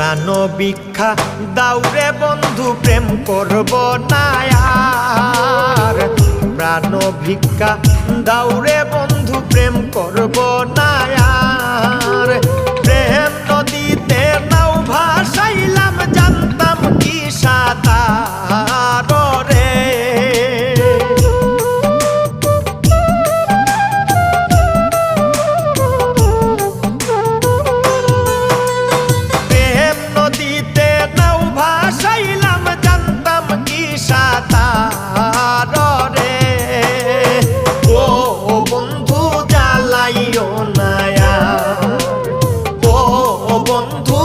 প্রাণ ভিক্ষা দাউরে বন্ধু প্রেম করব না আর। প্রাণ ভিক্ষা দাউরে বন্ধু প্রেম করব না আর। প্রেম নদীতে নাও ভাসাইলাম জানতাম কি সাঁতার রে। প্রেম নদীতে নাও ভাসাইলাম জানতাম কি সাঁতার রে। ও বন্ধু জ্বালাইও না আর, ও বন্ধু